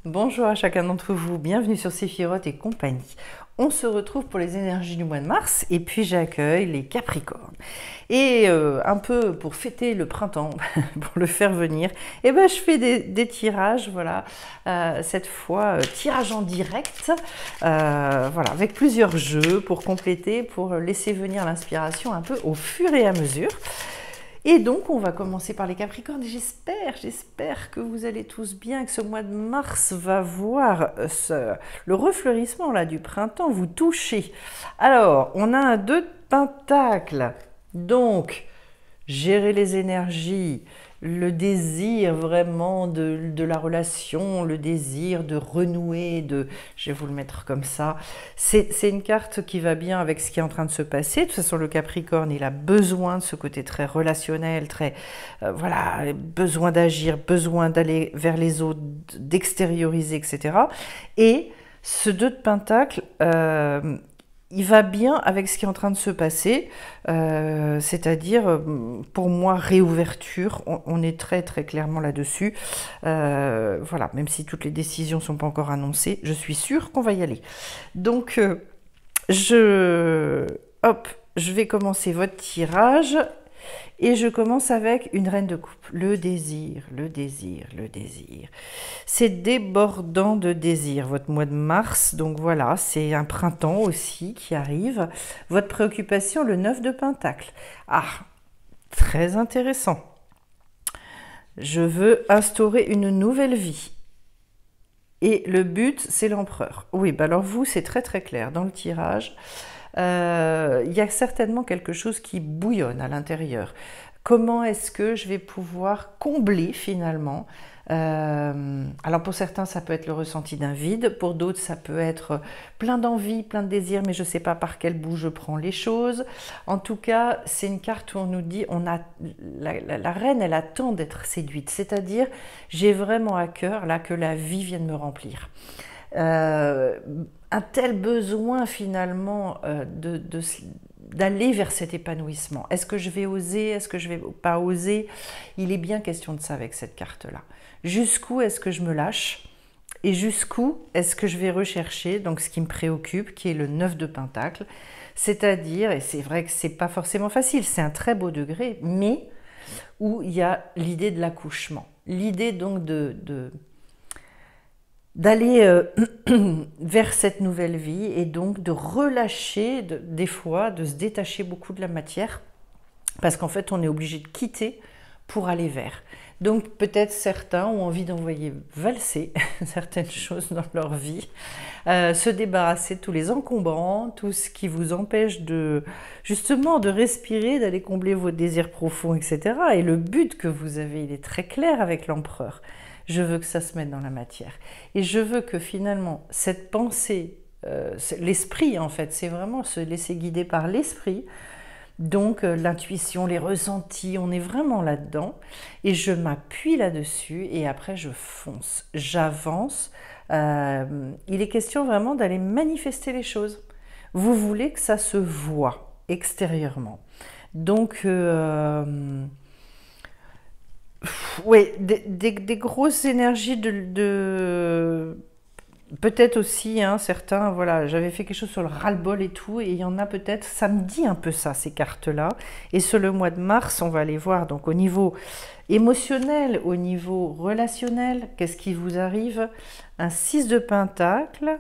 Bonjour à chacun d'entre vous, bienvenue sur Séphiroth et compagnie. On se retrouve pour les énergies du mois de mars et puis j'accueille les Capricornes. Et un peu pour fêter le printemps, pour le faire venir, je fais des tirages, voilà, cette fois tirage en direct, voilà, avec plusieurs jeux pour compléter, pour laisser venir l'inspiration un peu au fur et à mesure. Et donc, on va commencer par les Capricornes. J'espère que vous allez tous bien, que ce mois de mars va voir le refleurissement là, du printemps vous toucher. Alors, on a un 2 de Pentacle. Donc, gérer les énergies, le désir vraiment de la relation, le désir de renouer, je vais vous le mettre comme ça. C'est une carte qui va bien avec ce qui est en train de se passer. De toute façon, le Capricorne, il a besoin de ce côté très relationnel, très, voilà, besoin d'agir, besoin d'aller vers les autres, d'extérioriser, etc. Et ce 2 de Pentacle, il va bien avec ce qui est en train de se passer, c'est-à-dire, pour moi, réouverture, on est très très clairement là-dessus. Voilà, même si toutes les décisions ne sont pas encore annoncées, je suis sûre qu'on va y aller. Donc, je vais commencer votre tirage. Et je commence avec une reine de coupe. Le désir, le désir, le désir. C'est débordant de désir, votre mois de mars. Donc voilà, c'est un printemps aussi qui arrive. Votre préoccupation, le 9 de Pentacle. Ah, très intéressant. Je veux instaurer une nouvelle vie. Et le but, c'est l'empereur. Oui, alors vous, c'est très très clair dans le tirage. Il y a certainement quelque chose qui bouillonne à l'intérieur. Comment est-ce que je vais pouvoir combler finalement alors pour certains, ça peut être le ressenti d'un vide, pour d'autres, ça peut être plein d'envie, plein de désirs, mais je ne sais pas par quel bout je prends les choses. En tout cas, c'est une carte où on nous dit, la reine, elle attend d'être séduite, c'est-à-dire, j'ai vraiment à cœur là que la vie vienne me remplir. Un tel besoin finalement d'aller vers cet épanouissement. Est-ce que je vais oser? Est-ce que je vais pas oser? Il est bien question de ça avec cette carte-là. Jusqu'où est-ce que je me lâche? Et jusqu'où est-ce que je vais rechercher donc ce qui me préoccupe, qui est le 9 de Pentacle, c'est-à-dire, et c'est vrai que c'est pas forcément facile, c'est un très beau degré, mais où il y a l'idée de l'accouchement, l'idée donc d'aller vers cette nouvelle vie et donc de relâcher des fois, de se détacher beaucoup de la matière parce qu'en fait on est obligé de quitter pour aller vers. Donc peut-être certains ont envie d'envoyer valser certaines choses dans leur vie, se débarrasser de tous les encombrants, tout ce qui vous empêche justement de respirer, d'aller combler vos désirs profonds, etc. Et le but que vous avez, il est très clair avec l'empereur. Je veux que ça se mette dans la matière. Et je veux que finalement, cette pensée, l'esprit en fait, c'est vraiment se laisser guider par l'esprit. Donc l'intuition, les ressentis, on est vraiment là-dedans. Et je m'appuie là-dessus et après je fonce, j'avance. Il est question vraiment d'aller manifester les choses. Vous voulez que ça se voit extérieurement. Donc... oui, des grosses énergies peut-être aussi, hein, certains, voilà, j'avais fait quelque chose sur le ras-le-bol et tout, et il y en a peut-être, ça me dit un peu ça, ces cartes-là. Et sur le mois de mars, on va aller voir, donc au niveau émotionnel, au niveau relationnel, qu'est-ce qui vous arrive? Un 6 de Pentacle,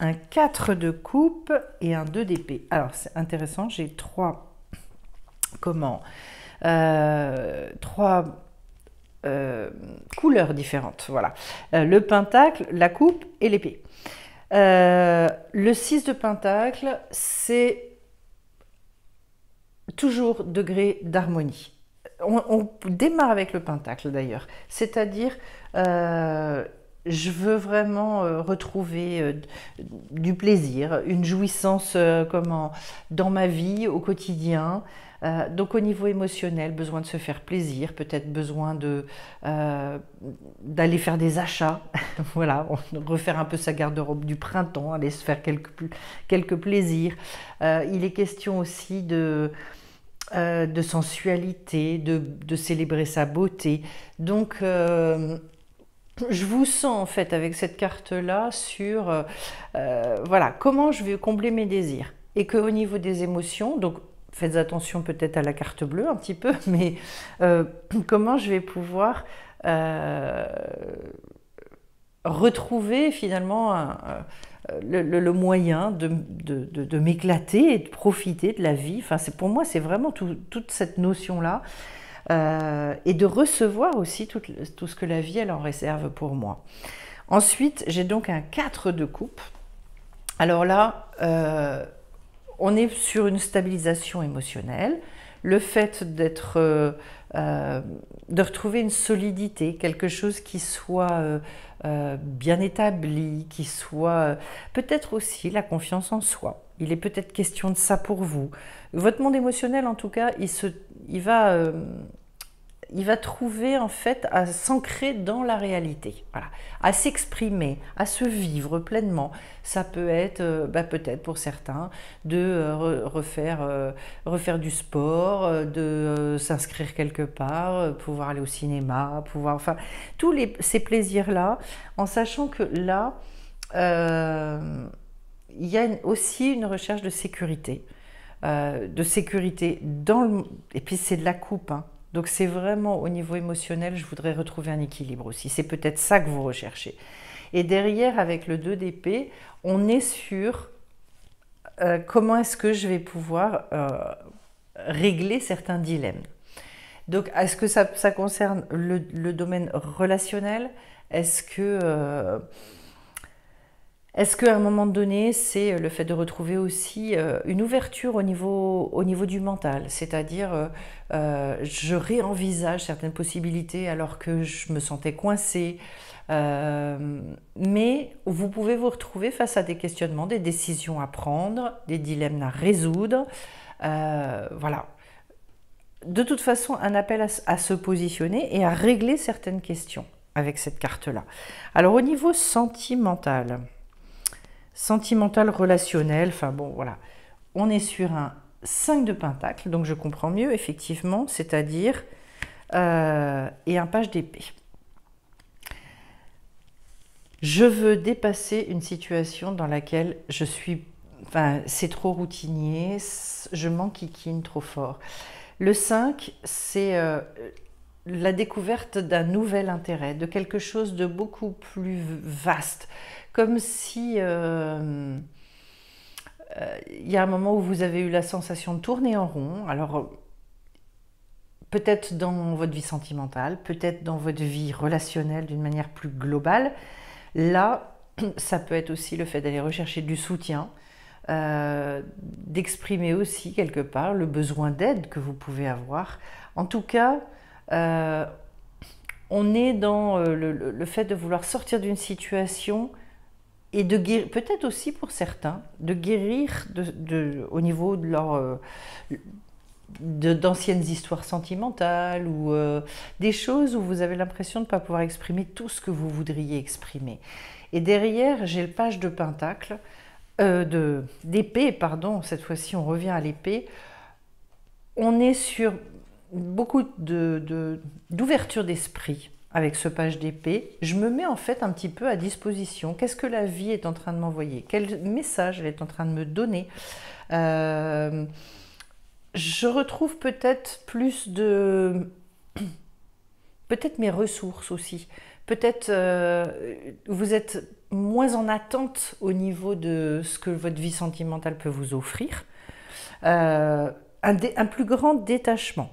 un 4 de coupe et un 2 d'épée. Alors, c'est intéressant, j'ai trois couleurs différentes, voilà. Le pentacle, la coupe et l'épée. Le 6 de pentacle, c'est toujours degré d'harmonie. On démarre avec le pentacle d'ailleurs, c'est-à-dire je veux vraiment retrouver du plaisir, une jouissance dans ma vie au quotidien. Donc au niveau émotionnel, besoin de se faire plaisir, peut-être besoin d'aller faire des achats, voilà, refaire un peu sa garde-robe du printemps, aller se faire quelques plaisirs. Il est question aussi de sensualité, de célébrer sa beauté. Donc je vous sens en fait avec cette carte-là sur voilà, comment je vais combler mes désirs. Et qu'au niveau des émotions, donc faites attention peut-être à la carte bleue un petit peu, mais comment je vais pouvoir retrouver finalement le moyen de m'éclater et de profiter de la vie. Enfin, pour moi, c'est vraiment toute cette notion-là. Et de recevoir aussi tout ce que la vie elle en réserve pour moi. Ensuite, j'ai donc un 4 de coupe. Alors là, on est sur une stabilisation émotionnelle, le fait de retrouver une solidité, quelque chose qui soit bien établi, qui soit peut-être aussi la confiance en soi. Il est peut-être question de ça pour vous. Votre monde émotionnel, en tout cas, il va trouver en fait à s'ancrer dans la réalité, voilà, à s'exprimer, à se vivre pleinement. Ça peut être, peut-être pour certains, de refaire du sport, de s'inscrire quelque part, pouvoir aller au cinéma, enfin, ces plaisirs-là, en sachant que là, il y a aussi une recherche de sécurité. Et puis c'est de la coupe, hein. Donc c'est vraiment au niveau émotionnel, je voudrais retrouver un équilibre aussi. C'est peut-être ça que vous recherchez. Et derrière, avec le 2 d'épée, on est sur comment est-ce que je vais pouvoir régler certains dilemmes. Donc est-ce que ça concerne le domaine relationnel? Est-ce qu'à un moment donné, c'est le fait de retrouver aussi une ouverture au niveau du mental, c'est-à-dire je réenvisage certaines possibilités alors que je me sentais coincée, mais vous pouvez vous retrouver face à des questionnements, des décisions à prendre, des dilemmes à résoudre, voilà. De toute façon, un appel à se positionner et à régler certaines questions avec cette carte-là. Alors au niveau sentimental relationnel, enfin bon, voilà. On est sur un 5 de pentacle, donc je comprends mieux, effectivement, c'est-à-dire, et un page d'épée. Je veux dépasser une situation dans laquelle je suis, enfin, c'est trop routinier, je m'enquiquine trop fort. Le 5, c'est la découverte d'un nouvel intérêt, de quelque chose de beaucoup plus vaste. Comme si il y a un moment où vous avez eu la sensation de tourner en rond. Alors, peut-être dans votre vie sentimentale, peut-être dans votre vie relationnelle d'une manière plus globale. Là, ça peut être aussi le fait d'aller rechercher du soutien, d'exprimer aussi quelque part le besoin d'aide que vous pouvez avoir. En tout cas, on est dans le fait de vouloir sortir d'une situation et de guérir, peut-être aussi pour certains, de guérir au niveau de leur d'anciennes histoires sentimentales ou des choses où vous avez l'impression de ne pas pouvoir exprimer tout ce que vous voudriez exprimer. Et derrière, j'ai le page de pentacle, d'épée, pardon, cette fois-ci on revient à l'épée. On est sur beaucoup d'ouverture d'esprit. Avec ce page d'épée, je me mets en fait un petit peu à disposition. Qu'est-ce que la vie est en train de m'envoyer? Quel message elle est en train de me donner? Je retrouve peut-être plus de... peut-être mes ressources aussi. Peut-être vous êtes moins en attente au niveau de ce que votre vie sentimentale peut vous offrir. Un plus grand détachement.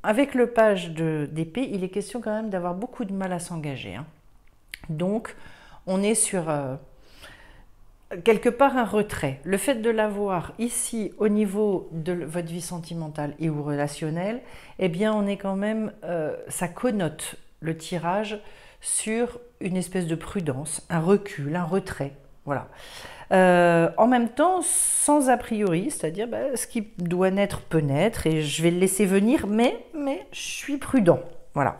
Avec le page d'épée, il est question quand même d'avoir beaucoup de mal à s'engager, hein. Donc, on est sur quelque part un retrait. Le fait de l'avoir ici au niveau de votre vie sentimentale et ou relationnelle, eh bien, on est quand même, ça connote le tirage sur une espèce de prudence, un recul, un retrait. Voilà. En même temps, sans a priori, c'est-à-dire ce qui doit naître peut naître et je vais le laisser venir, mais je suis prudent. Voilà.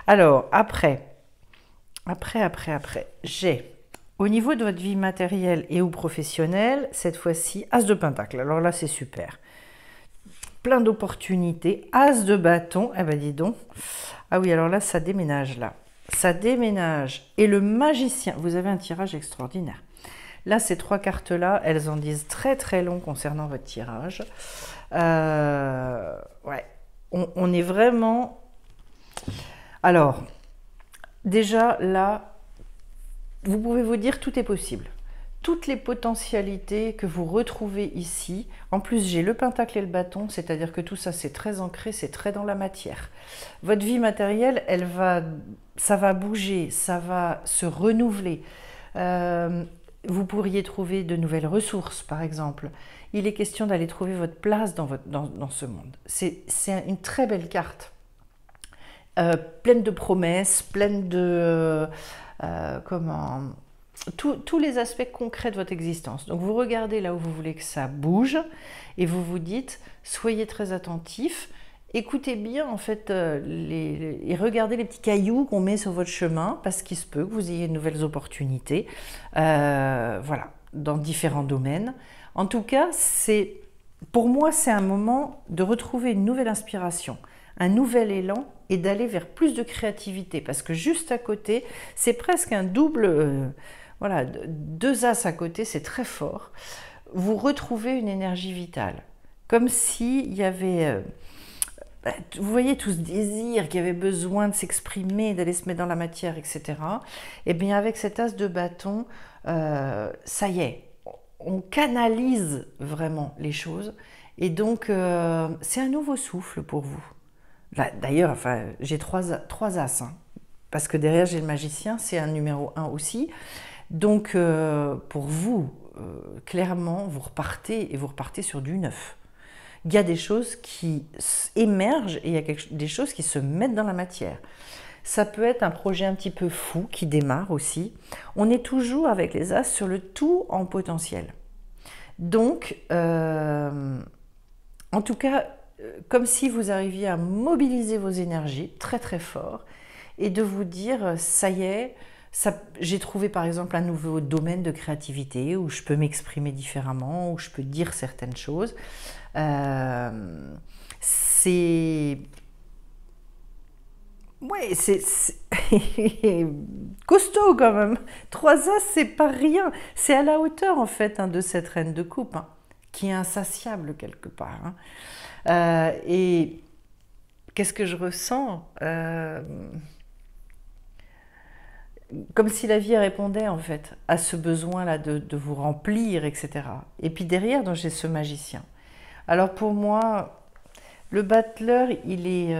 Alors, après, j'ai, au niveau de votre vie matérielle et ou professionnelle, cette fois-ci, As de Pentacle. Alors là, c'est super. Plein d'opportunités. As de bâton, eh ben dis donc. Ah oui, alors là, ça déménage là. ça déménage. Et le magicien, vous avez un tirage extraordinaire. Là, ces 3 cartes-là, elles en disent très très long concernant votre tirage. Ouais, on est vraiment... Alors, déjà là, vous pouvez vous dire tout est possible. Toutes les potentialités que vous retrouvez ici, en plus j'ai le pentacle et le bâton, c'est-à-dire que tout ça c'est très ancré, c'est très dans la matière. Votre vie matérielle, ça va bouger, ça va se renouveler. Vous pourriez trouver de nouvelles ressources, par exemple. Il est question d'aller trouver votre place dans ce monde. C'est une très belle carte, pleine de promesses, pleine de... tous les aspects concrets de votre existence. Donc vous regardez là où vous voulez que ça bouge et vous vous dites, soyez très attentifs, écoutez bien en fait et regardez les petits cailloux qu'on met sur votre chemin parce qu'il se peut que vous ayez de nouvelles opportunités, voilà, dans différents domaines. En tout cas, pour moi, c'est un moment de retrouver une nouvelle inspiration, un nouvel élan et d'aller vers plus de créativité parce que juste à côté, c'est presque un double... voilà, 2 as à côté, c'est très fort. Vous retrouvez une énergie vitale, comme s'il y avait, vous voyez, tout ce désir qui avait besoin de s'exprimer, d'aller se mettre dans la matière, etc. Et bien avec cet as de bâton, ça y est, on canalise vraiment les choses. Et donc, c'est un nouveau souffle pour vous. D'ailleurs, enfin, j'ai 3 as, hein, parce que derrière j'ai le magicien, c'est un numéro 1 aussi. Donc, pour vous, clairement, vous repartez sur du neuf. Il y a des choses qui émergent et il y a des choses qui se mettent dans la matière. Ça peut être un projet un petit peu fou qui démarre aussi. On est toujours avec les as sur le tout en potentiel. Donc, en tout cas, comme si vous arriviez à mobiliser vos énergies très très fort et de vous dire, ça y est, j'ai trouvé par exemple un nouveau domaine de créativité où je peux m'exprimer différemment, où je peux dire certaines choses. C'est costaud quand même. 3 as, c'est pas rien. C'est à la hauteur en fait de cette reine de coupe, hein, qui est insatiable quelque part. Hein. Et qu'est-ce que je ressens comme si la vie répondait en fait à ce besoin-là de vous remplir, etc. Et puis derrière, donc, j'ai ce magicien. Alors pour moi, le battleur, il est...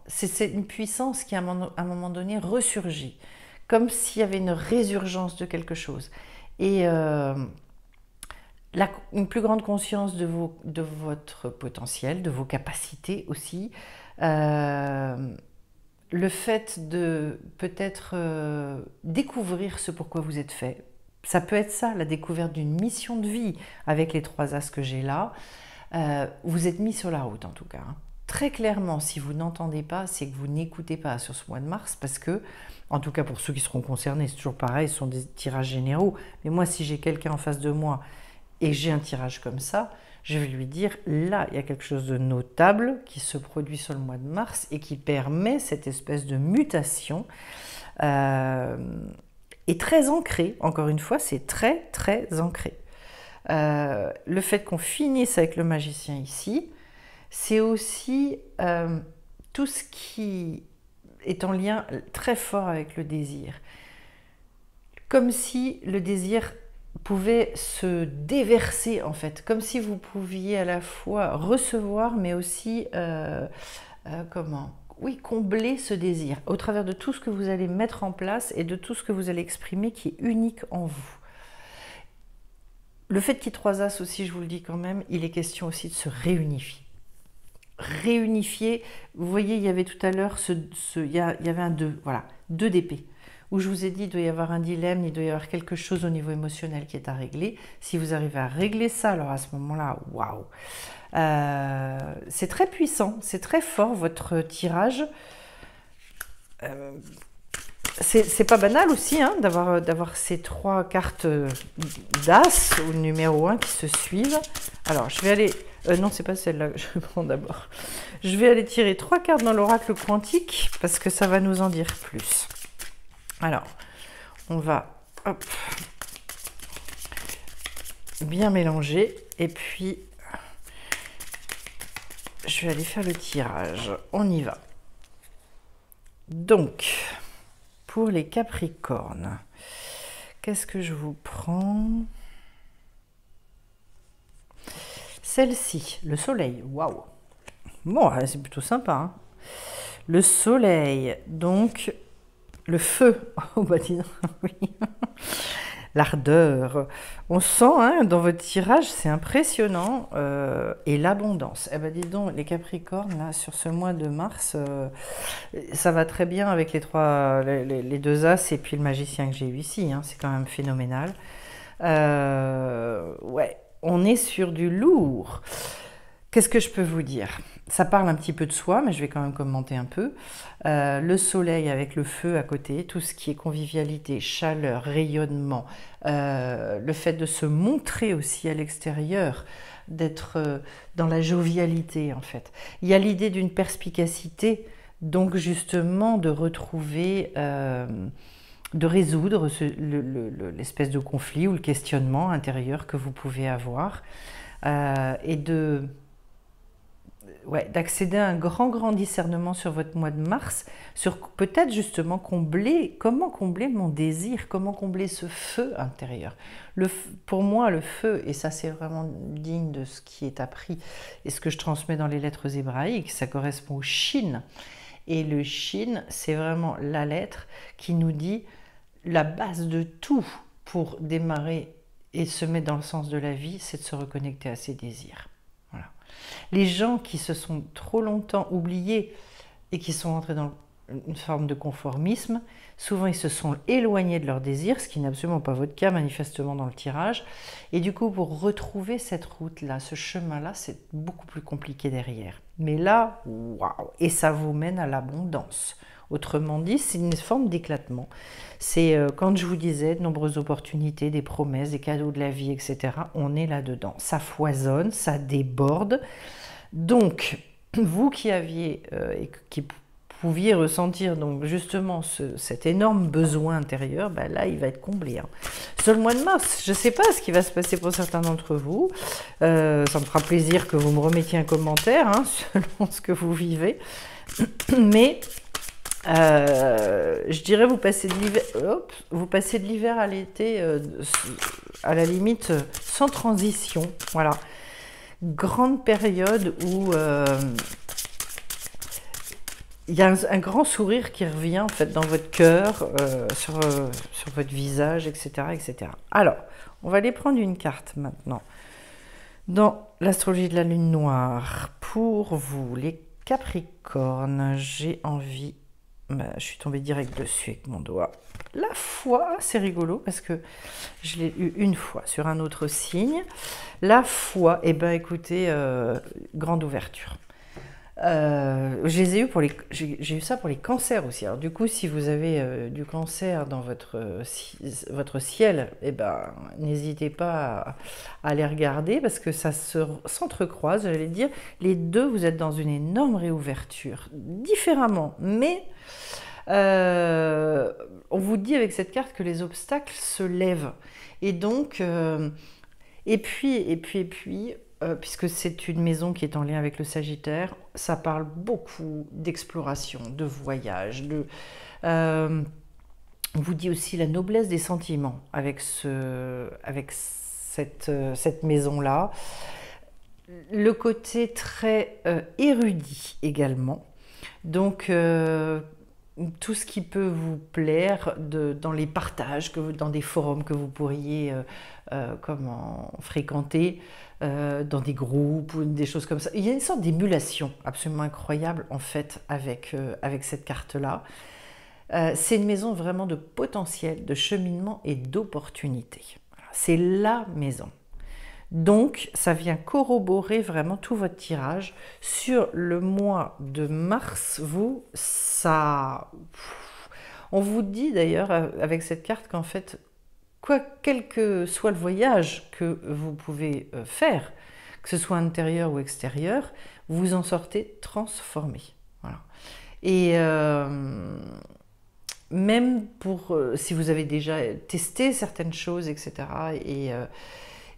c'est une puissance qui à un moment donné ressurgit, comme s'il y avait une résurgence de quelque chose. Et une plus grande conscience de votre potentiel, de vos capacités aussi. Le fait de peut-être découvrir ce pourquoi vous êtes fait. Ça peut être ça, la découverte d'une mission de vie avec les 3 as que j'ai là. Vous êtes mis sur la route en tout cas. Hein. Très clairement, si vous n'entendez pas, c'est que vous n'écoutez pas sur ce mois de mars parce que, en tout cas pour ceux qui seront concernés, c'est toujours pareil, ce sont des tirages généraux. Mais moi, si j'ai quelqu'un en face de moi et j'ai un tirage comme ça, je vais lui dire, là, il y a quelque chose de notable qui se produit sur le mois de mars et qui permet cette espèce de mutation et très ancrée. Encore une fois, c'est très, très ancré. Le fait qu'on finisse avec le magicien ici, c'est aussi tout ce qui est en lien très fort avec le désir. Comme si le désir pouvait se déverser en fait, comme si vous pouviez à la fois recevoir mais aussi combler ce désir au travers de tout ce que vous allez mettre en place et de tout ce que vous allez exprimer qui est unique en vous. Le fait qu'il y ait 3 as aussi, je vous le dis quand même, il est question aussi de se réunifier. Réunifier, vous voyez, il y avait tout à l'heure, il y avait un 2, voilà, 2 d'épée. Où je vous ai dit, il doit y avoir un dilemme, il doit y avoir quelque chose au niveau émotionnel qui est à régler. Si vous arrivez à régler ça, alors à ce moment-là, waouh, c'est très puissant, c'est très fort votre tirage. c'est pas banal aussi hein, d'avoir ces 3 cartes d'As au numéro 1 qui se suivent. Alors, je vais aller... non, c'est pas celle-là que je prends d'abord. Je vais aller tirer 3 cartes dans l'oracle quantique parce que ça va nous en dire plus. Alors, on va hop, bien mélanger et puis je vais aller faire le tirage. On y va. Donc, pour les Capricornes, qu'est-ce que je vous prends? Celle-ci, le soleil, waouh! Bon, c'est plutôt sympa. Hein, le soleil, donc le feu. Oh, bah dis donc, oui. L'ardeur. On sent hein, dans votre tirage, c'est impressionnant. Et l'abondance. Eh ben dis donc, les Capricornes, là, sur ce mois de mars, ça va très bien avec les 2 As et puis le magicien que j'ai eu ici. Hein, c'est quand même phénoménal. Ouais, on est sur du lourd. Qu'est-ce que je peux vous dire? Ça parle un petit peu de soi, mais je vais quand même commenter un peu. Le soleil avec le feu à côté, tout ce qui est convivialité, chaleur, rayonnement, le fait de se montrer aussi à l'extérieur, d'être dans la jovialité en fait. Il y a l'idée d'une perspicacité, donc justement de retrouver... de résoudre l'espèce de conflit ou le questionnement intérieur que vous pouvez avoir et d'accéder à un grand discernement sur votre mois de mars, sur peut-être justement comment combler mon désir, comment combler ce feu intérieur. Pour moi, le feu, et ça c'est vraiment digne de ce qui est appris et ce que je transmets dans les lettres hébraïques, ça correspond au Shin. Et le Shin, c'est vraiment la lettre qui nous dit la base de tout pour démarrer et se mettre dans le sens de la vie, c'est de se reconnecter à ses désirs. Voilà. Les gens qui se sont trop longtemps oubliés et qui sont entrés dans une forme de conformisme, souvent ils se sont éloignés de leurs désirs, ce qui n'est absolument pas votre cas manifestement dans le tirage. Et du coup, pour retrouver cette route-là, ce chemin-là, c'est beaucoup plus compliqué derrière. Mais là, waouh! Et ça vous mène à l'abondance. Autrement dit, c'est une forme d'éclatement. C'est quand je vous disais de nombreuses opportunités, des promesses, des cadeaux de la vie, etc. On est là-dedans. Ça foisonne, ça déborde. Donc, vous qui aviez et qui pouviez ressentir donc justement cet énorme besoin intérieur, ben là, il va être comblé. Hein. Sur le mois de mars, je ne sais pas ce qui va se passer pour certains d'entre vous. Ça me fera plaisir que vous me remettiez un commentaire hein, selon ce que vous vivez. Mais... je dirais vous passez de l'hiver à l'été à la limite sans transition. Voilà, grande période où il y a un grand sourire qui revient en fait dans votre cœur, sur votre visage, etc., etc. Alors, on va aller prendre une carte maintenant dans l'astrologie de la lune noire. Pour vous, les Capricornes, j'ai envie... je suis tombée direct dessus avec mon doigt. La foi, c'est rigolo parce que je l'ai eu une fois sur un autre signe. La foi, eh ben écoutez, grande ouverture. Je les ai eu j'ai eu ça pour les cancers aussi. Alors du coup, si vous avez du cancer dans votre ciel, eh ben n'hésitez pas à les regarder parce que ça s'entrecroise. J'allais dire, les deux, vous êtes dans une énorme réouverture, différemment, mais on vous dit avec cette carte que les obstacles se lèvent. Et donc, et puis, puisque c'est une maison qui est en lien avec le Sagittaire, ça parle beaucoup d'exploration, de voyage, on vous dit aussi la noblesse des sentiments avec cette maison-là. Le côté très érudit également. Donc, tout ce qui peut vous plaire dans les partages, dans des forums que vous pourriez fréquenter, dans des groupes ou des choses comme ça. Il y a une sorte d'émulation absolument incroyable en fait avec cette carte-là. C'est une maison vraiment de potentiel, de cheminement et d'opportunité. C'est la maison. Donc, ça vient corroborer vraiment tout votre tirage. Sur le mois de mars, On vous dit d'ailleurs avec cette carte qu'en fait, quel que soit le voyage que vous pouvez faire, que ce soit intérieur ou extérieur, vous en sortez transformé. Voilà. Et même pour si vous avez déjà testé certaines choses, etc., et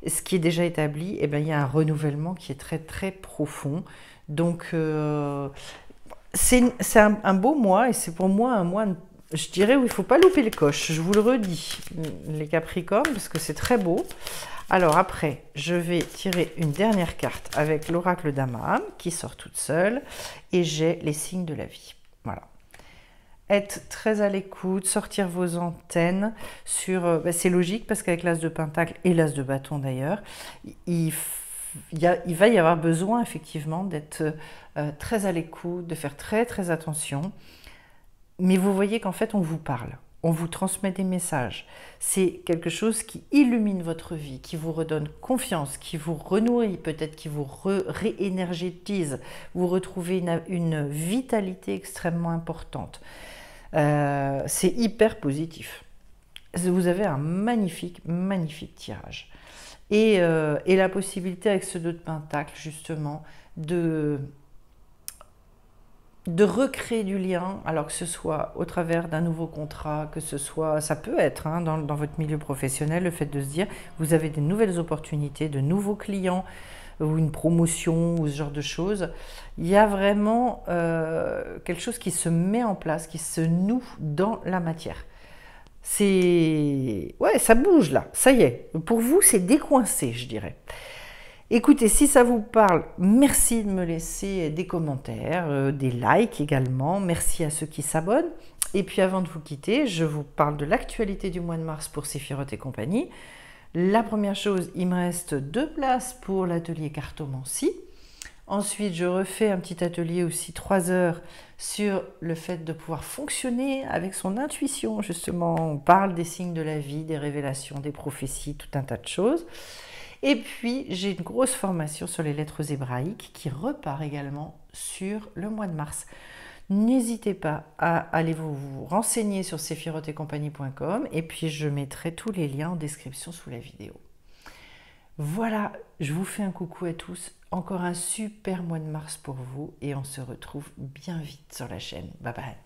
ce qui est déjà établi, eh bien, il y a un renouvellement qui est très très profond. Donc c'est un beau mois, et c'est pour moi un mois, je dirais, où il ne faut pas louper le coche. Je vous le redis, les Capricornes, parce que c'est très beau. Alors après, je vais tirer une dernière carte avec l'oracle d'Amaham qui sort toute seule, et j'ai les signes de la vie. Voilà. Être très à l'écoute, sortir vos antennes sur... c'est logique parce qu'avec l'as de pentacle et l'as de bâton d'ailleurs, il va y avoir besoin effectivement d'être très à l'écoute, de faire très très attention. Mais vous voyez qu'en fait on vous parle, on vous transmet des messages. C'est quelque chose qui illumine votre vie, qui vous redonne confiance, qui vous renourrit, peut-être qui vous réénergétise. Vous retrouvez une vitalité extrêmement importante. C'est hyper positif. Vous avez un magnifique, magnifique tirage. Et la possibilité avec ce 2 de pentacle, justement, de recréer du lien, alors que ce soit au travers d'un nouveau contrat, que ce soit, ça peut être hein, dans votre milieu professionnel, le fait de se dire, vous avez des nouvelles opportunités, de nouveaux clients, ou une promotion, ou ce genre de choses. Il y a vraiment quelque chose qui se met en place, qui se noue dans la matière. Ouais, ça bouge là, ça y est. Pour vous, c'est décoincé, je dirais. Écoutez, si ça vous parle, merci de me laisser des commentaires, des likes également. Merci à ceux qui s'abonnent. Et puis avant de vous quitter, je vous parle de l'actualité du mois de mars pour Séphiroth et compagnie. La première chose, il me reste 2 places pour l'atelier cartomancie. Ensuite, je refais un petit atelier aussi 3 heures sur le fait de pouvoir fonctionner avec son intuition. Justement, on parle des signes de la vie, des révélations, des prophéties, tout un tas de choses. Et puis, j'ai une grosse formation sur les lettres hébraïques qui repart également sur le mois de mars. N'hésitez pas à aller vous renseigner sur sephiroth-et-compagnie.com et puis je mettrai tous les liens en description sous la vidéo. Voilà, je vous fais un coucou à tous. Encore un super mois de mars pour vous et on se retrouve bien vite sur la chaîne. Bye bye.